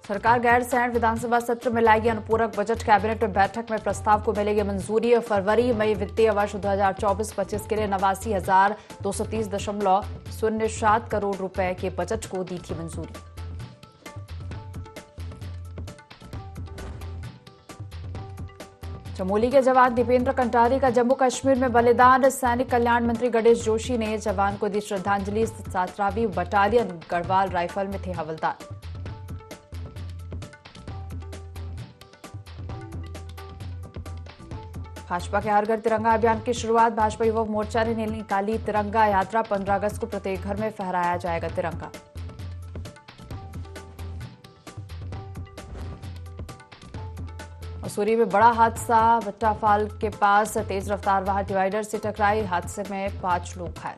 सरकार गैरसैंण विधानसभा सत्र में लाएगी अनुपूरक बजट। कैबिनेट में बैठक में प्रस्ताव को मिलेगी मंजूरी। फरवरी मई वित्तीय वर्ष 2024-25 के लिए 89,230.07 करोड़ रुपए के बजट को दी थी मंजूरी। चमोली के जवान दीपेंद्र कंटारी का जम्मू कश्मीर में बलिदान। सैनिक कल्याण मंत्री गणेश जोशी ने जवान को दी श्रद्धांजलि। 17वीं बटालियन गढ़वाल राइफल में थे हवलदार। भाजपा के हर घर तिरंगा अभियान की शुरुआत। भाजपा युवा मोर्चा ने निकाली तिरंगा यात्रा। 15 अगस्त को प्रत्येक घर में फहराया जाएगा तिरंगा। मसूरी में बड़ा हादसा। भट्टाफाल के पास तेज रफ्तार वाहन डिवाइडर से टकराई। हादसे में 5 लोग घायल।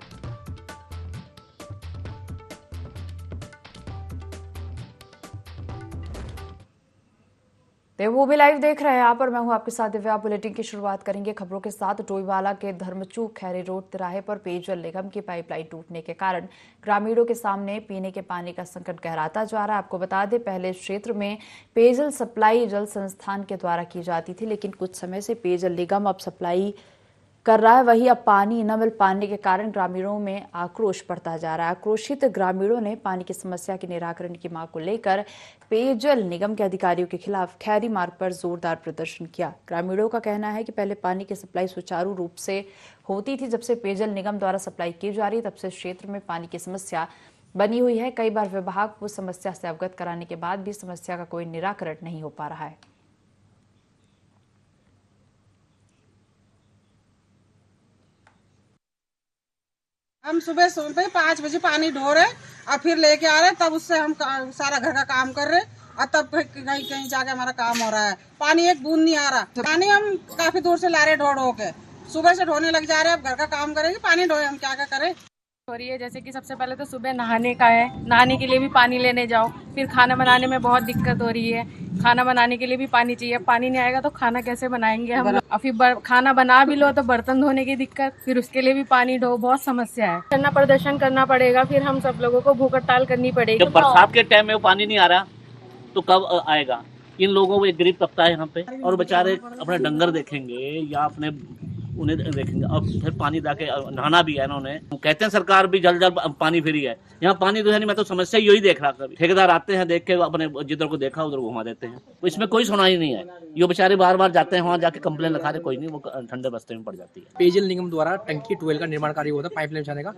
देवभूमि लाइव देख रहे हैं यहाँ पर। मैं हूं आपके साथ दिव्या। बुलेटिन की शुरुआत करेंगे खबरों के साथ। डोईवाला के धर्मचूक खैरी रोड तिराहे पर पेयजल निगम की पाइपलाइन टूटने के कारण ग्रामीणों के सामने पीने के पानी का संकट गहराता जा रहा है। आपको बता दें, पहले इस क्षेत्र में पेयजल सप्लाई जल संस्थान के द्वारा की जाती थी, लेकिन कुछ समय से पेयजल निगम अब सप्लाई कर रहा है। वहीं अब पानी न मिल पाने के कारण ग्रामीणों में आक्रोश बढ़ता जा रहा है। आक्रोशित ग्रामीणों ने पानी की समस्या के निराकरण की मांग को लेकर पेयजल निगम के अधिकारियों के खिलाफ खैरी मार्ग पर जोरदार प्रदर्शन किया। ग्रामीणों का कहना है कि पहले पानी की सप्लाई सुचारू रूप से होती थी। जब से पेयजल निगम द्वारा सप्लाई की जा रही है, तब से क्षेत्र में पानी की समस्या बनी हुई है। कई बार विभाग को समस्या से अवगत कराने के बाद भी समस्या का कोई निराकरण नहीं हो पा रहा है। हम सुबह 5 बजे पानी ढो रहे और फिर लेके आ रहे, तब उससे हम सारा घर का काम कर रहे और तब कहीं कहीं जाके हमारा काम हो रहा है। पानी एक बूंद नहीं आ रहा। पानी हम काफी दूर से ला रहे ढो के। सुबह से ढोने लग जा रहे हैं। अब घर का काम करेंगे, पानी ढोए, हम क्या करें। हो रही है जैसे कि सबसे पहले तो सुबह नहाने का है, नहाने के लिए भी पानी लेने जाओ। फिर खाना बनाने में बहुत दिक्कत हो रही है। खाना बनाने के लिए भी पानी चाहिए। पानी नहीं आएगा तो खाना कैसे बनाएंगे हम लोग। और फिर खाना बना भी लो तो बर्तन धोने की दिक्कत, फिर उसके लिए भी पानी ढो, बहुत समस्या है। करना प्रदर्शन करना पड़ेगा, फिर हम सब लोगों को भूख हड़ताल करनी पड़ेगी। जब बरसात के टाइम में वो पानी नहीं आ रहा तो कब आएगा। इन लोगों को एक गरीब तबका है यहाँ पे, और बेचारे अपने डंगर देखेंगे या अपने उन्हें देखेंगे, और फिर पानी जाके नहाना भी है इन्होंने। कहते हैं सरकार भी जल्द जल्द पानी फ्री है, यहाँ पानी तो है नहीं। मैं तो समस्या यही देख रहा। कभी ठेकेदार आते हैं, देख के अपने जिधर को देखा उधर घुमा देते हैं, तो इसमें कोई सुनाई नहीं है। ये बेचारे बार बार जाते हैं, वहाँ जाके कंप्लेन लिखा रहे, कोई नहीं, वो ठंडे बस्ते में पड़ जाती है। पेयजल निगम द्वारा टंकी ट्वेल का निर्माण कार्य हुआ था पाइपलाइन बिछाने का।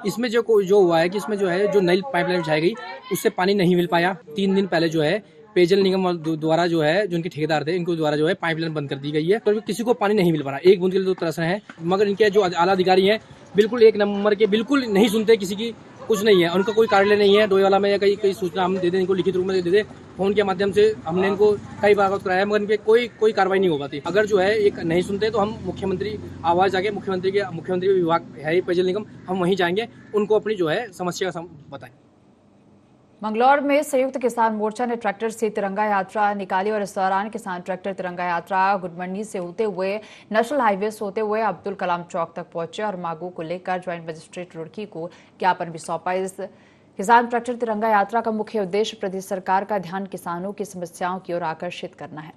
इसमें जो हुआ है कि इसमें जो है जो नई पाइपलाइन बिछाई गई उससे पानी नहीं मिल पाया। 3 दिन पहले जो है पेयजल निगम द्वारा जो है, जो उनके ठेकेदार थे, इनको द्वारा जो है पाइपलाइन बंद कर दी गई है। तो किसी को पानी नहीं मिल पा रहा। एक बूंद के लिए तो तरस रहे हैं, मगर इनके जो आला अधिकारी हैं बिल्कुल एक नंबर के, बिल्कुल नहीं सुनते किसी की, कुछ नहीं है। उनका कोई कार्यालय नहीं है डोईवाला में, या कई सूचना हम दे दें इनको, लिखित रूप में दे दे, फोन के माध्यम से हमने इनको कई बार कराया, मगर इनपे कोई कार्रवाई नहीं हो पाती। अगर जो है एक नहीं सुनते तो हम मुख्यमंत्री आवाज जाके मुख्यमंत्री विभाग है पेयजल निगम, हम वहीं जाएंगे, उनको अपनी जो है समस्या बताएं। मंगलौर में संयुक्त किसान मोर्चा ने ट्रैक्टर से तिरंगा यात्रा निकाली और इस दौरान किसान ट्रैक्टर तिरंगा यात्रा गुडमंडी से होते हुए नेशनल हाईवे से होते हुए अब्दुल कलाम चौक तक पहुंचे और मांगों को लेकर ज्वाइंट मजिस्ट्रेट रुड़की को ज्ञापन भी सौंपा। इस किसान ट्रैक्टर तिरंगा यात्रा का मुख्य उद्देश्य प्रदेश सरकार का ध्यान किसानों की समस्याओं की ओर आकर्षित करना है।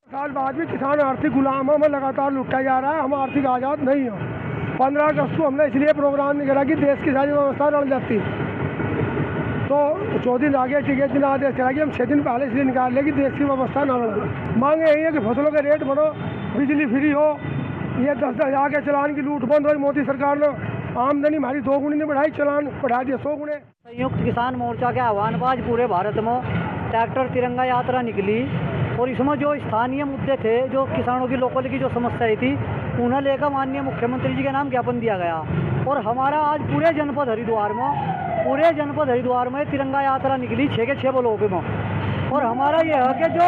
साल बाद भी किसान आर्थिक गुलामों में लगातार लुटा जा रहा है। हम आर्थिक आज़ाद नहीं हो। 15 अगस्त को हमने इसलिए प्रोग्राम निकाला कि देश की सारी व्यवस्था रल जाती, तो 4 दिन आगे टिकट दिन आदेश चला कि हम 6 दिन पहले इसलिए निकाल लें कि देश की व्यवस्था न रहे। मांग यही है कि फसलों के रेट बढ़ो, बिजली फ्री हो, ये 10-10 हज़ार के चलान की लूट बंद हो। मोदी सरकार ने आमदनी हमारी 2 गुनी नहीं बढ़ाई, चलान बढ़ा दिया 100 गुने। संयुक्त किसान मोर्चा के आह्वान पर आज पूरे भारत में ट्रैक्टर तिरंगा यात्रा निकली और इसमें जो स्थानीय मुद्दे थे, जो किसानों की लोकल की जो समस्याएं थी, उन्हें लेकर माननीय मुख्यमंत्री जी के नाम ज्ञापन दिया गया। और हमारा आज पूरे जनपद हरिद्वार में तिरंगा यात्रा निकली 6 के 6 ब्लॉक में। और हमारा यह है कि जो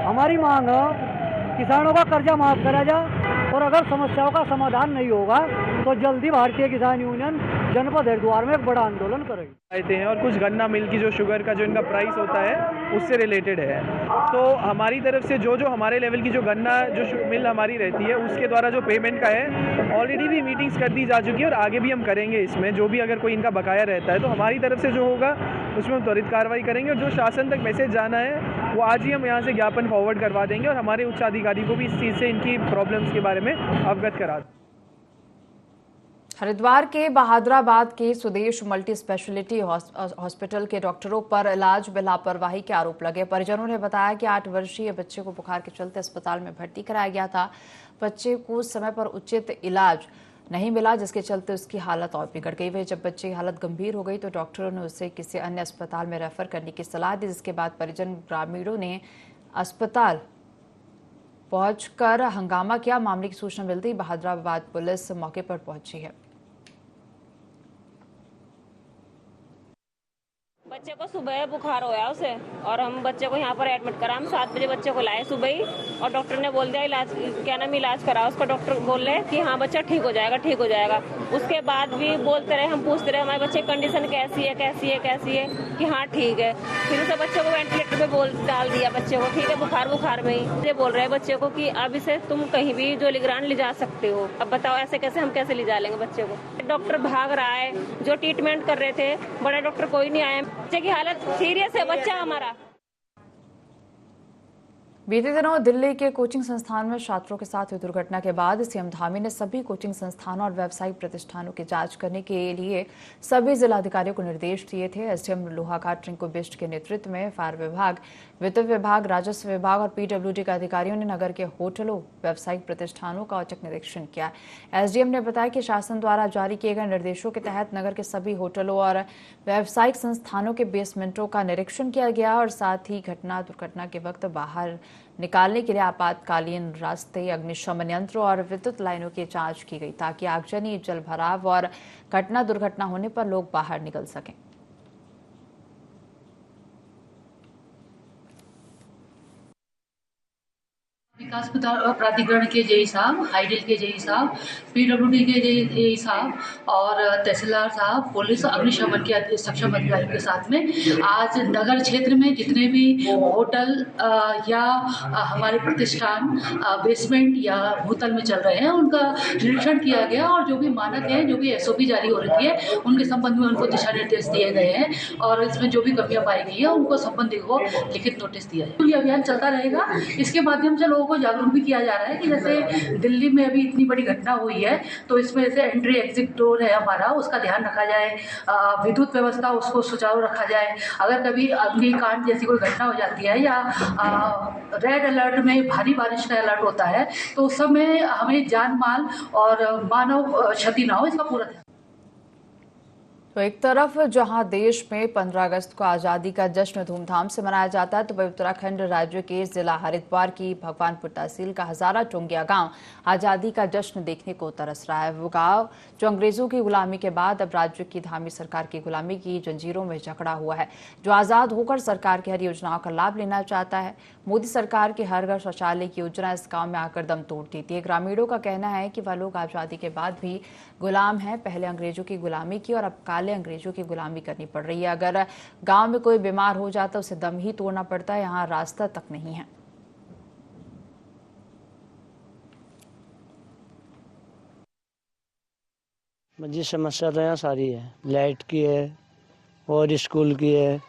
हमारी मांग है, किसानों का कर्जा माफ करा जाए और अगर समस्याओं का समाधान नहीं होगा तो जल्दी भारतीय किसान यूनियन जनपद हरिद्वार में एक बड़ा आंदोलन करेगी। आते हैं और कुछ गन्ना मिल की जो शुगर का जो इनका प्राइस होता है उससे रिलेटेड है। तो हमारी तरफ से जो हमारे लेवल की जो गन्ना जो मिल हमारी रहती है उसके द्वारा जो पेमेंट का है ऑलरेडी भी मीटिंग्स कर दी जा चुकी है और आगे भी हम करेंगे। इसमें जो भी अगर कोई इनका बकाया रहता है तो हमारी तरफ से जो होगा उसमें हम त्वरित कार्रवाई करेंगे और जो शासन तक मैसेज जाना है वो आज ही हम यहाँ से ज्ञापन फॉरवर्ड करवा देंगे और हमारे उच्च अधिकारी को भी इस चीज़ से इनकी प्रॉब्लम्स के बारे में अवगत करा दें। हरिद्वार के बहादुराबाद के स्वदेश मल्टी स्पेशलिटी हॉस्पिटल के डॉक्टरों पर इलाज में लापरवाही के आरोप लगे। परिजनों ने बताया कि 8 वर्षीय बच्चे को बुखार के चलते अस्पताल में भर्ती कराया गया था। बच्चे को समय पर उचित इलाज नहीं मिला, जिसके चलते उसकी हालत और बिगड़ गई। वही जब बच्चे की हालत गंभीर हो गई तो डॉक्टरों ने उसे किसी अन्य अस्पताल में रेफर करने की सलाह दी, जिसके बाद परिजन ग्रामीणों ने अस्पताल पहुंचकर हंगामा किया। मामले की सूचना मिलते ही बहादुराबाद पुलिस मौके पर पहुंची है। बच्चे को सुबह बुखार होया उसे और हम बच्चे को यहाँ पर एडमिट करा। हम 7 बजे बच्चे को लाए सुबह ही और डॉक्टर ने बोल दिया इलाज करा। उसका डॉक्टर बोल रहे कि हाँ बच्चा ठीक हो जाएगा। उसके बाद भी बोलते रहे, हम पूछते रहे हमारे बच्चे की कंडीशन कैसी है कि हाँ ठीक है। फिर उसे बच्चे को वेंटिलेटर पे डाल दिया बच्चे को, ठीक है बुखार में ही। ये बोल रहे हैं बच्चे को कि अब इसे तुम कहीं भी जो लिग्रान ले जा सकते हो। अब बताओ ऐसे कैसे हम कैसे ले जा लेंगे बच्चे को। डॉक्टर भाग रहा है, जो ट्रीटमेंट कर रहे थे बड़े डॉक्टर कोई नहीं आए। बच्चे की हालत सीरियस है बच्चा हमारा। बीते दिनों दिल्ली के कोचिंग संस्थान में छात्रों के साथ हुई दुर्घटना के बाद सीएम धामी ने सभी कोचिंग संस्थानों और व्यावसायिक प्रतिष्ठानों की जांच करने के लिए सभी जिलाधिकारियों को निर्देश दिए थे। एसडीएम लोहाघाट रिंकू बिष्ट के नेतृत्व में फायर विभाग, वित्त विभाग, राजस्व विभाग और पीडब्ल्यूडी के अधिकारियों ने नगर के होटलों, व्यावसायिक प्रतिष्ठानों का औचक निरीक्षण किया। एसडीएम ने बताया कि शासन द्वारा जारी किए गए निर्देशों के तहत नगर के सभी होटलों और व्यावसायिक संस्थानों के बेसमेंटों का निरीक्षण किया गया और साथ ही दुर्घटना के वक्त बाहर निकालने के लिए आपातकालीन रास्ते, अग्निशमन यंत्र और विद्युत लाइनों की जांच की गई ताकि आगजनी, जलभराव और दुर्घटना होने पर लोग बाहर निकल सकें। विकास प्राधिकरण के जेई साहब, हाईडिल के जेई साहब, पीडब्ल्यूडी के जेई साहब और तहसीलदार साहब, पुलिस, अग्निशमन के सक्षम अधिकारियों के साथ में आज नगर क्षेत्र में जितने भी होटल या हमारे प्रतिष्ठान बेसमेंट या भूतल में चल रहे हैं उनका निरीक्षण किया गया और जो भी मानक है, जो भी एसओपी जारी हो रखी है उनके संबंध में उनको दिशा निर्देश दिए गए हैं और इसमें जो भी कमियां पाई गई है उनको संबंधित को लिखित नोटिस दिया है। ये अभियान चलता रहेगा। इसके माध्यम से लोगों को जागरूक भी किया जा रहा है कि जैसे दिल्ली में अभी इतनी बड़ी घटना हुई है तो इसमें जैसे एंट्री एग्जिट डोर है हमारा, उसका ध्यान रखा जाए, विद्युत व्यवस्था उसको सुचारू रखा जाए। अगर कभी अग्निकांड जैसी कोई घटना हो जाती है या रेड अलर्ट में भारी बारिश का अलर्ट होता है तो उस समय हमें जान माल और मानव क्षति ना हो, इसका पूरा ध्यान। तो एक तरफ जहां देश में 15 अगस्त को आज़ादी का जश्न धूमधाम से मनाया जाता है तो वही उत्तराखंड राज्य के जिला हरिद्वार की भगवानपुर तहसील का हजारा टोंगिया गांव आज़ादी का जश्न देखने को तरस रहा है। वो गांव जो अंग्रेजों की गुलामी के बाद अब राज्य की धामी सरकार की गुलामी की जंजीरों में जकड़ा हुआ है, जो आज़ाद होकर सरकार की हर योजनाओं का लाभ लेना चाहता है। मोदी सरकार की हर घर शौचालय की योजना इस गाँव में आकर दम तोड़ देती है। ग्रामीणों का कहना है कि वह लोग आज़ादी के बाद भी गुलाम हैं, पहले अंग्रेजों की गुलामी की और अब काले अंग्रेजों की गुलामी करनी पड़ रही है। अगर गांव में कोई बीमार हो जाता उसे दम ही तोड़ना पड़ता है, यहाँ रास्ता तक नहीं है। जी समस्या तो यहाँ सारी है, लाइट की है और स्कूल की है,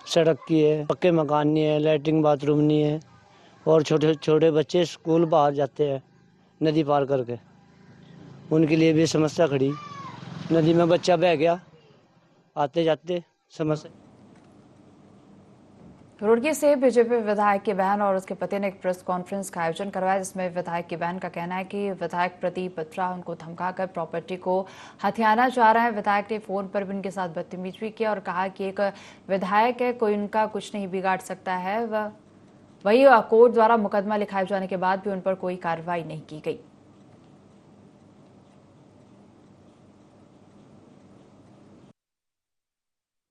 सड़क की है, पक्के मकान नहीं है, लैट्रिन बाथरूम नहीं है और छोटे छोटे बच्चे स्कूल बाहर जाते हैं नदी पार करके, उनके लिए भी समस्या खड़ी। नदी में बच्चा बह गया आते जाते समस्या। रुड़की से बीजेपी विधायक की बहन और उसके पति ने एक प्रेस कॉन्फ्रेंस का आयोजन करवाया, जिसमें विधायक की बहन का कहना है कि विधायक प्रदीप बत्रा उनको धमकाकर प्रॉपर्टी को हथियाना चाह रहा है। विधायक ने फोन पर भी उनके साथ बदतमीजी की और कहा कि एक विधायक है, कोई उनका कुछ नहीं बिगाड़ सकता है। वही कोर्ट द्वारा मुकदमा लिखाए जाने के बाद भी उन पर कोई कार्रवाई नहीं की गई।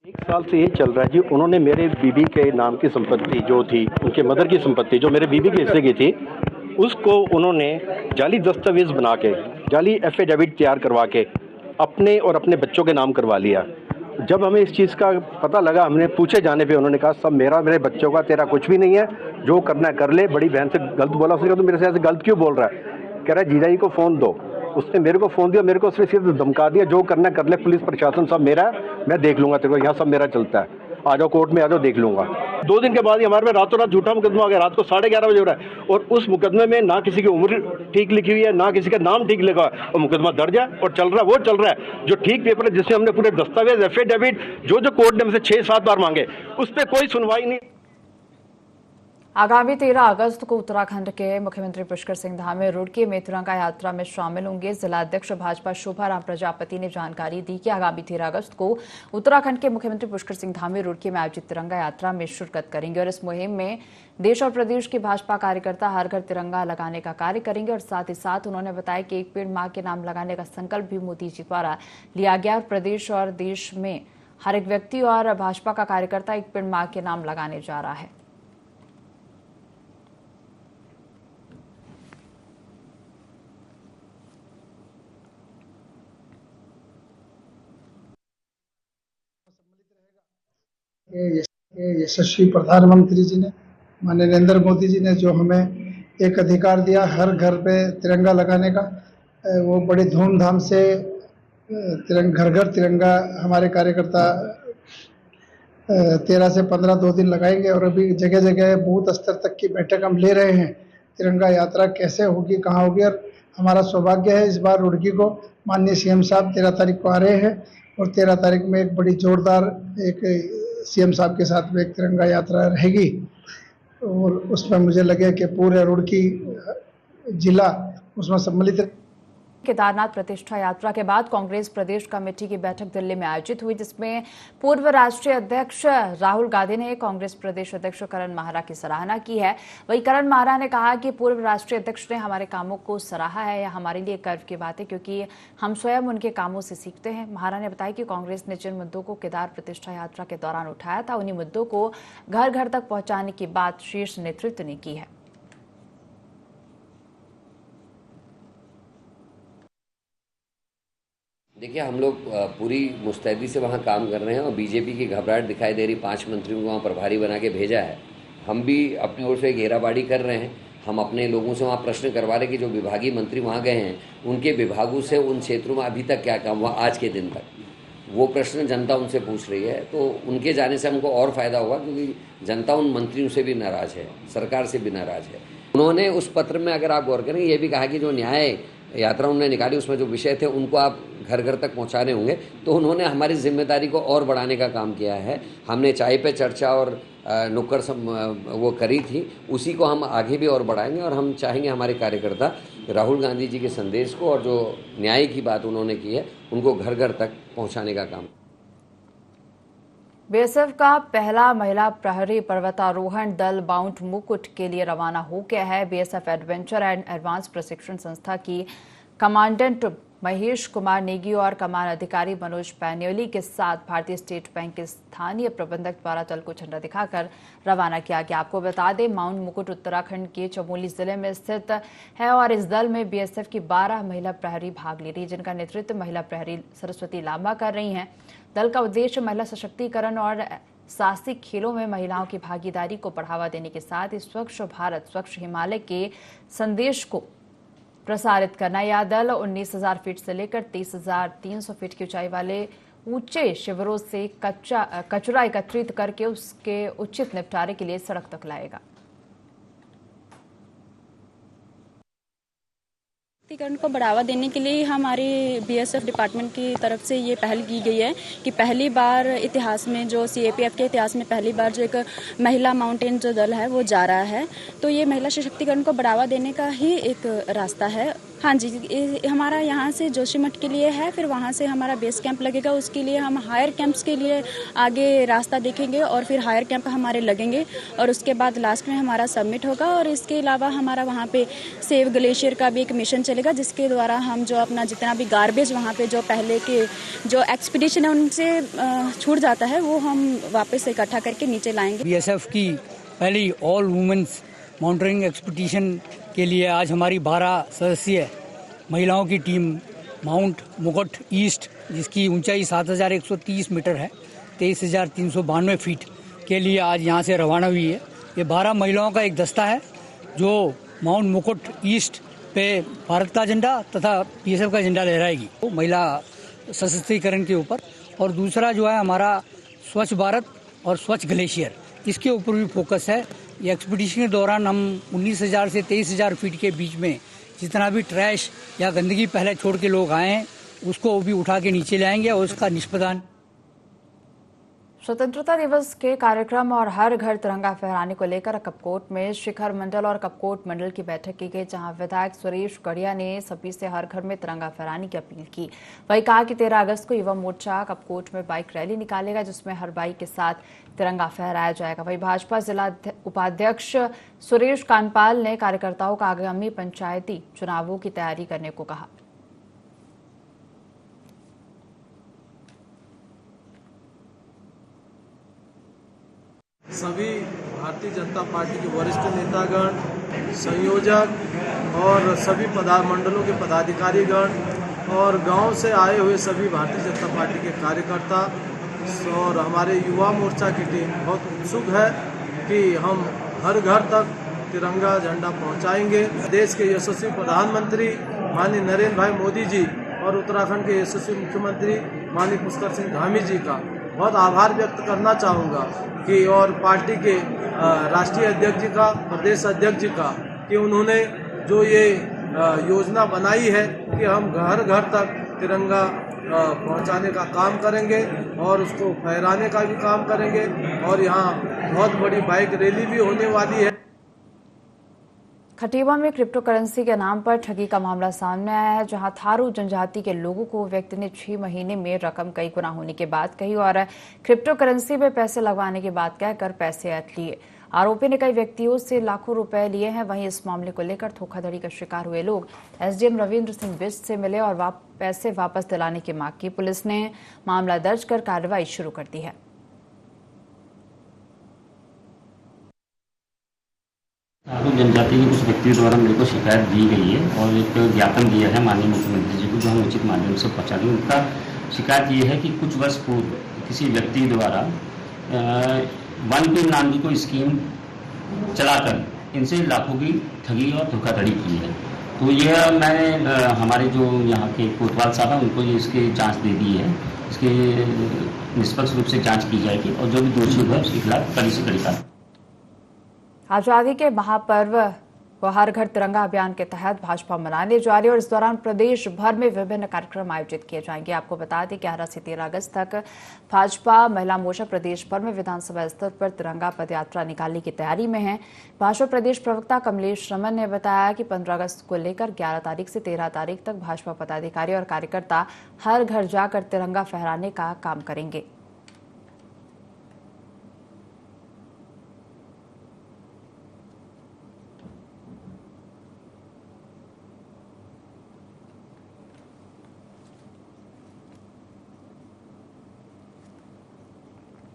एक साल से ये चल रहा है जी, उन्होंने मेरे बीबी के नाम की संपत्ति जो थी, उनके मदर की संपत्ति जो मेरे बीबी के हिस्से की थी, उसको उन्होंने जाली दस्तावेज बना के, जाली एफिडेविट तैयार करवा के अपने और अपने बच्चों के नाम करवा लिया। जब हमें इस चीज़ का पता लगा, हमने पूछे जाने पे उन्होंने कहा सब मेरा, मेरे बच्चों का, तेरा कुछ भी नहीं है, जो करना है कर ले। बड़ी बहन से गलत बोला, उसने कहा तो मेरे से ऐसे गलत क्यों बोल रहा है? कह रहा है जीजा जी को फ़ोन दो। उसने मेरे को फ़ोन दिया, मेरे को उसने सिर्फ धमका दिया, जो करना कर ले, पुलिस प्रशासन सब मेरा है, मैं देख लूँगा तेरे को, यहाँ सब मेरा चलता है, आ जाओ कोर्ट में, आ जाओ देख लूँगा। 2 दिन के बाद ही हमारे में रातों रात झूठा मुकदमा आ गया, रात को 11:30 बजे हो रहा है, और उस मुकदमे में ना किसी की उम्र ठीक लिखी हुई है, ना किसी का नाम ठीक लिखा है, और मुकदमा दर्ज है और चल रहा है। वो चल रहा है जो ठीक पेपर है, जिसमें हमने पूरे दस्तावेज, एफिडेविट, जो कोर्ट ने हमसे 6-7 बार मांगे, उस पर कोई सुनवाई नहीं। आगामी 13 अगस्त को उत्तराखंड के मुख्यमंत्री पुष्कर सिंह धामी रुड़की में तिरंगा यात्रा में शामिल होंगे। जिला अध्यक्ष भाजपा शोभाराम प्रजापति ने जानकारी दी कि आगामी 13 अगस्त को उत्तराखंड के मुख्यमंत्री पुष्कर सिंह धामी रुड़की में आयोजित तिरंगा यात्रा में शिरकत करेंगे और इस मुहिम में देश और प्रदेश के भाजपा कार्यकर्ता हर घर तिरंगा लगाने का कार्य करेंगे। और साथ ही साथ उन्होंने बताया कि एक पेड़ मां के नाम लगाने का संकल्प भी मोदी जी द्वारा लिया गया और प्रदेश और देश में हर एक व्यक्ति और भाजपा का कार्यकर्ता एक पेड़ मां के नाम लगाने जा रहा है। यशस्वी प्रधानमंत्री जी ने, माननीय नरेंद्र मोदी जी ने जो हमें एक अधिकार दिया हर घर पे तिरंगा लगाने का, वो बड़ी धूमधाम से घर घर तिरंगा हमारे कार्यकर्ता 13 से 15 2 दिन लगाएंगे। और अभी जगह जगह बूथ स्तर तक की बैठक हम ले रहे हैं, तिरंगा यात्रा कैसे होगी, कहाँ होगी। और हमारा सौभाग्य है इस बार रुड़की को माननीय सीएम साहब 13 तारीख को आ रहे हैं और 13 तारीख में एक बड़ी जोरदार एक सीएम साहब के साथ में एक तिरंगा यात्रा रहेगी। और उसमें मुझे लगे कि पूरे रुड़की जिला उसमें सम्मिलित। केदारनाथ प्रतिष्ठा यात्रा के बाद कांग्रेस प्रदेश कमेटी की बैठक दिल्ली में आयोजित हुई, जिसमें पूर्व राष्ट्रीय अध्यक्ष राहुल गांधी ने कांग्रेस प्रदेश अध्यक्ष करण माहरा की सराहना की है। वहीं करण माहरा ने कहा कि पूर्व राष्ट्रीय अध्यक्ष ने हमारे कामों को सराहा है, यह हमारे लिए गर्व की बात है क्योंकि हम स्वयं उनके कामों से सीखते हैं। माहरा ने बताया कि कांग्रेस ने जिन मुद्दों को केदार प्रतिष्ठा यात्रा के दौरान उठाया था, उन्हीं मुद्दों को घर घर तक पहुंचाने की बात शीर्ष नेतृत्व ने की है। देखिए, हम लोग पूरी मुस्तैदी से वहाँ काम कर रहे हैं और बीजेपी की घबराहट दिखाई दे रही, 5 मंत्रियों को वहाँ प्रभारी बना के भेजा है। हम भी अपनी ओर से घेराबाड़ी कर रहे हैं, हम अपने लोगों से वहाँ प्रश्न करवा रहे कि जो विभागीय मंत्री वहाँ गए हैं उनके विभागों से उन क्षेत्रों में अभी तक क्या काम हुआ आज के दिन तक, वो प्रश्न जनता उनसे पूछ रही है। तो उनके जाने से हमको और फ़ायदा होगा क्योंकि जनता उन मंत्रियों से भी नाराज़ है, सरकार से भी नाराज़ है। उन्होंने उस पत्र में, अगर आप गौर करें, ये भी कहा कि जो न्याय यात्रा उन्होंने निकाली उसमें जो विषय थे उनको आप घर घर तक पहुंचाने होंगे। तो उन्होंने हमारी जिम्मेदारी को और बढ़ाने का काम किया है। हमने चाय पे चर्चा और नुक्कड़ वो करी थी, उसी को हम आगे भी और बढ़ाएंगे और हम चाहेंगे हमारे कार्यकर्ता राहुल गांधी जी के संदेश को और जो न्याय की बात उन्होंने की है उनको घर घर तक पहुंचाने का काम। बीएसएफ का पहला महिला प्रहरी पर्वतारोहण दल माउंट मुकुट के लिए रवाना हो गया है। बीएसएफ एडवेंचर एंड एडवांस प्रशिक्षण संस्था की कमांडेंट महेश कुमार नेगी और कमान अधिकारी मनोज पैन्योली के साथ भारतीय स्टेट बैंक के स्थानीय प्रबंधक द्वारा दल को झंडा दिखाकर रवाना किया गया। आपको बता दें, माउंट मुकुट उत्तराखंड के चमोली जिले में स्थित है और इस दल में बीएसएफ की 12 महिला प्रहरी भाग ले रही है, जिनका नेतृत्व महिला प्रहरी सरस्वती लांबा कर रही हैं। दल का उद्देश्य महिला सशक्तिकरण और साहसिक खेलों में महिलाओं की भागीदारी को बढ़ावा देने के साथ ही स्वच्छ भारत स्वच्छ हिमालय के संदेश को प्रसारित करना। यह दल 19,000 फीट से लेकर 30,300 फीट की ऊंचाई वाले ऊंचे शिविरों से कचरा एकत्रित करके उसके उचित निपटारे के लिए सड़क तक लाएगा। सशक्तिकरण को बढ़ावा देने के लिए हमारे बीएसएफ डिपार्टमेंट की तरफ से ये पहल की गई है कि पहली बार इतिहास में, जो सीएपीएफ के इतिहास में पहली बार जो एक महिला माउंटेन जो दल है वो जा रहा है। तो ये महिला सशक्तिकरण को बढ़ावा देने का ही एक रास्ता है। हाँ जी, हमारा यहाँ से जोशीमठ के लिए है, फिर वहाँ से हमारा बेस कैंप लगेगा, उसके लिए हम हायर कैंप्स के लिए आगे रास्ता देखेंगे और फिर हायर कैंप हमारे लगेंगे और उसके बाद लास्ट में हमारा सबमिट होगा। और इसके अलावा हमारा वहाँ पे सेव ग्लेशियर का भी एक मिशन चलेगा, जिसके द्वारा हम जो अपना जितना भी गार्बेज वहाँ पे जो पहले के जो एक्सपीडिशन है उनसे छूट जाता है वो हम वापस इकट्ठा करके नीचे लाएंगे। बीएसएफ की पहली ऑल वुमेन्स माउंटेनिंग एक्सपीडिशन के लिए आज हमारी 12 सदस्यीय महिलाओं की टीम माउंट मुकुट ईस्ट, जिसकी ऊंचाई 7130 मीटर है, 23,392 फीट के लिए आज यहाँ से रवाना हुई है। ये 12 महिलाओं का एक दस्ता है जो माउंट मुकुट ईस्ट पे भारत का झंडा तथा बीएसएफ का झंडा लहराएगी, तो महिला सशक्तिकरण के ऊपर। और दूसरा जो है हमारा स्वच्छ भारत और स्वच्छ ग्लेशियर, इसके ऊपर भी फोकस है। ये एक्सपीडिशन के दौरान हम 19,000 से 23,000 फीट के बीच में जितना भी ट्रैश या गंदगी पहले छोड़ के लोग आए हैं उसको भी उठा के नीचे लाएंगे और उसका निष्पादन। स्वतंत्रता दिवस के कार्यक्रम और हर घर तिरंगा फहराने को लेकर कपकोट में शिखर मंडल और कपकोट मंडल की बैठक की गई, जहां विधायक सुरेश गढ़िया ने सभी से हर घर में तिरंगा फहराने की अपील की। वही कहा कि 13 अगस्त को युवा मोर्चा कपकोट में बाइक रैली निकालेगा, जिसमें हर बाइक के साथ तिरंगा फहराया जाएगा। वही भाजपा जिला उपाध्यक्ष सुरेश कानपाल ने कार्यकर्ताओं को आगामी पंचायती चुनावों की तैयारी करने को कहा। सभी भारतीय जनता पार्टी के वरिष्ठ नेतागण, संयोजक और सभी मंडलों के पदाधिकारीगण और गांव से आए हुए सभी भारतीय जनता पार्टी के कार्यकर्ता और हमारे युवा मोर्चा की टीम बहुत उत्सुक है कि हम हर घर तक तिरंगा झंडा पहुंचाएंगे। देश के यशस्वी प्रधानमंत्री माननीय नरेंद्र भाई मोदी जी और उत्तराखंड के यशस्वी मुख्यमंत्री माननीय पुष्कर सिंह धामी जी का बहुत आभार व्यक्त करना चाहूँगा कि और पार्टी के राष्ट्रीय अध्यक्ष जी का, प्रदेश अध्यक्ष जी का, कि उन्होंने जो ये योजना बनाई है कि हम घर घर तक तिरंगा पहुंचाने का काम करेंगे और उसको फहराने का भी काम करेंगे। और यहाँ बहुत बड़ी बाइक रैली भी होने वाली है। खटीमा में क्रिप्टो करेंसी के नाम पर ठगी का मामला सामने आया है, जहां थारू जनजाति के लोगों को व्यक्ति ने 6 महीने में रकम कई गुना होने की बात कही और क्रिप्टो करेंसी में पैसे लगवाने की बात कहकर पैसे ऐंठ लिए। आरोपी ने कई व्यक्तियों से लाखों रुपए लिए हैं। वहीं इस मामले को लेकर धोखाधड़ी का शिकार हुए लोग एसडीएम रविंद्र सिंह बिष्ट से मिले और पैसे वापस दिलाने की मांग की। पुलिस ने मामला दर्ज कर कार्रवाई शुरू कर दी है। थारू जनजाति के कुछ व्यक्तियों द्वारा मेरे को शिकायत दी गई है और एक ज्ञापन दिया है माननीय मुख्यमंत्री जी को, जो हम उचित माध्यम से पहुँचा दें। उनका शिकायत ये है कि कुछ वर्ष पूर्व किसी व्यक्ति द्वारा वन पिन नाम की कोई स्कीम चलाकर इनसे लाखों की ठगी और धोखाधड़ी की है। तो यह मैंने हमारे जो यहाँ के कोतवाल साहब हैं उनको ये इसकी जाँच दे दी है। इसके निष्पक्ष रूप से जाँच की जाएगी और जो भी दोषी हुआ उसके खिलाफ कड़ी से कड़ी कार्रवाई। आजादी के महापर्व व हर घर तिरंगा अभियान के तहत भाजपा मनाने जा रही है और इस दौरान प्रदेश भर में विभिन्न कार्यक्रम आयोजित किए जाएंगे। आपको बता दें 11 से 13 अगस्त तक भाजपा महिला मोर्चा प्रदेश भर में विधानसभा स्तर पर तिरंगा पदयात्रा निकालने की तैयारी में है। भाजपा प्रदेश प्रवक्ता कमलेश रमन ने बताया कि 15 अगस्त को लेकर 11 तारीख से 13 तारीख तक भाजपा पदाधिकारी और कार्यकर्ता हर घर जाकर तिरंगा फहराने का काम करेंगे।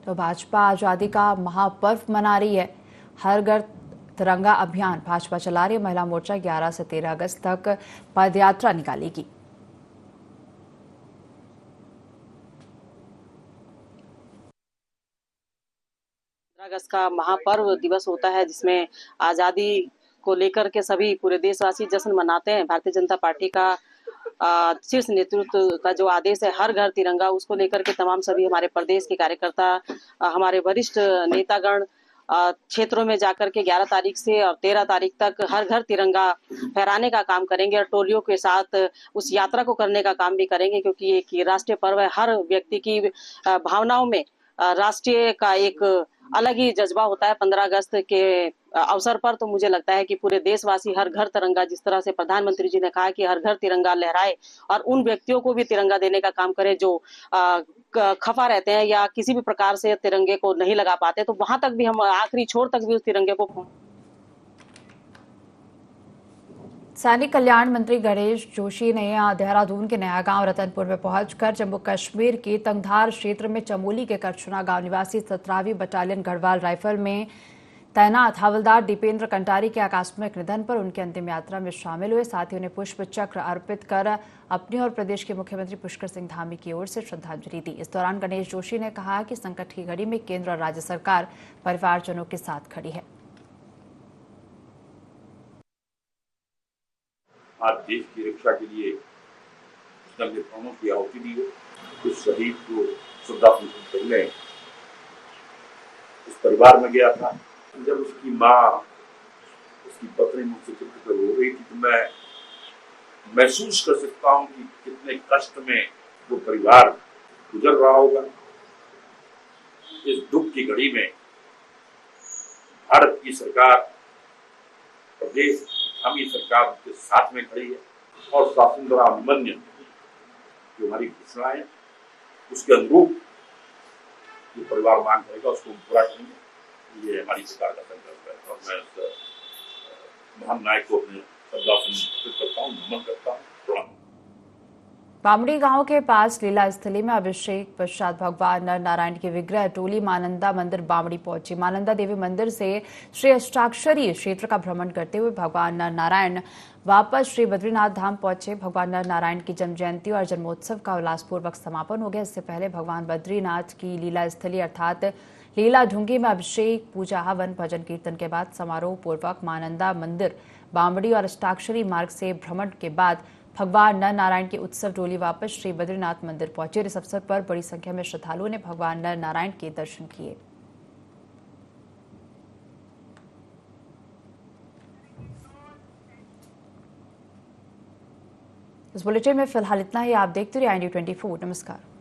तो भाजपा आजादी का महापर्व मना रही है। हर घर तिरंगा अभियान भाजपा चला रही है। महिला मोर्चा 11 से 13 अगस्त तक पदयात्रा निकालेगी। अगस्त का महापर्व दिवस होता है जिसमें आजादी को लेकर के सभी पूरे देशवासी जश्न मनाते हैं। भारतीय जनता पार्टी का शीर्ष नेतृत्व का जो आदेश है हर घर तिरंगा, उसको लेकर के तमाम सभी हमारे प्रदेश के कार्यकर्ता, हमारे वरिष्ठ नेतागण क्षेत्रों में जाकर के 11 तारीख से और 13 तारीख तक हर घर तिरंगा फहराने का काम करेंगे और टोलियों के साथ उस यात्रा को करने का काम भी करेंगे, क्योंकि एक राष्ट्रीय पर्व है। हर व्यक्ति की भावनाओं में राष्ट्रीय का एक अलग ही जज्बा होता है 15 अगस्त के अवसर पर। तो मुझे लगता है कि पूरे देशवासी हर घर तिरंगा, जिस तरह से प्रधानमंत्री जी ने कहा कि हर घर तिरंगा लहराए और उन व्यक्तियों को भी तिरंगा देने का काम करे जो खफा रहते हैं या किसी भी प्रकार से तिरंगे को नहीं लगा पाते, तो वहां तक भी हम आखिरी छोर तक भी उस तिरंगे को। सैनिक कल्याण मंत्री गणेश जोशी ने देहरादून के नया गांव रतनपुर में पहुंचकर जम्मू कश्मीर के तंगधार क्षेत्र में चमोली के करछुना गांव निवासी 17वीं बटालियन गढ़वाल राइफल में तैनात हवलदार दीपेंद्र कंटारी के आकस्मिक निधन पर उनकी अंतिम यात्रा में शामिल हुए। साथ ही उन्हें पुष्प चक्र अर्पित कर अपनी और प्रदेश के मुख्यमंत्री पुष्कर सिंह धामी की ओर से श्रद्धांजलि दी। इस दौरान गणेश जोशी ने कहा कि संकट की घड़ी में केंद्र और राज्य सरकार परिवारजनों के साथ खड़ी है। आज देश की रक्षा के लिए उसने अपने प्राणों की आहुति दी है। उस शहीद को श्रद्धांजलि करने उस परिवार में गया था। जब उसकी माँ, उसकी पत्नी मुझसे चिपक रो रही थी तो मैं महसूस कर सकता हूँ कि कितने कष्ट में वो परिवार गुजर रहा होगा। इस दुख की घड़ी में भारत की सरकार, प्रदेश हमी सरकार के साथ में खड़ी है और शासन द्वारा अभिमन्यु जो हमारी घोषणा है उसके अनुरूप जो परिवार मांग करेगा उसको पूरा करेंगे। ये हमारी सरकार का संकल्प है और मैं उस महान नायक को अपने श्रद्धांजलि करता हूँ, नमन करता हूँ, प्रणाम। बामड़ी गांव के पास लीला स्थली में अभिषेक पश्चात भगवान नर नारायण की विग्रह टोली मानंदा मंदिर बामड़ी पहुंची। मानंदा देवी मंदिर से श्री अष्टाक्षरी क्षेत्र का भ्रमण करते हुए भगवान नर नारायण वापस श्री बद्रीनाथ धाम पहुंचे। भगवान नर नारायण की जन्म जयंती और जन्मोत्सव का उल्लासपूर्वक समापन हो गया। इससे पहले भगवान बद्रीनाथ की लीला स्थली अर्थात लीला ढूंगी में अभिषेक, पूजा, हवन, भजन कीर्तन के बाद समारोह पूर्वक मानंदा मंदिर बामड़ी और अष्टाक्षरी मार्ग से भ्रमण के बाद भगवान नर नारायण की उत्सव टोली वापस श्री बद्रीनाथ मंदिर पहुंचे। इस अवसर पर बड़ी संख्या में श्रद्धालुओं ने भगवान नर नारायण के दर्शन किए। इस बुलेटिन में फिलहाल इतना ही। आप देखते रहिए IND24। नमस्कार।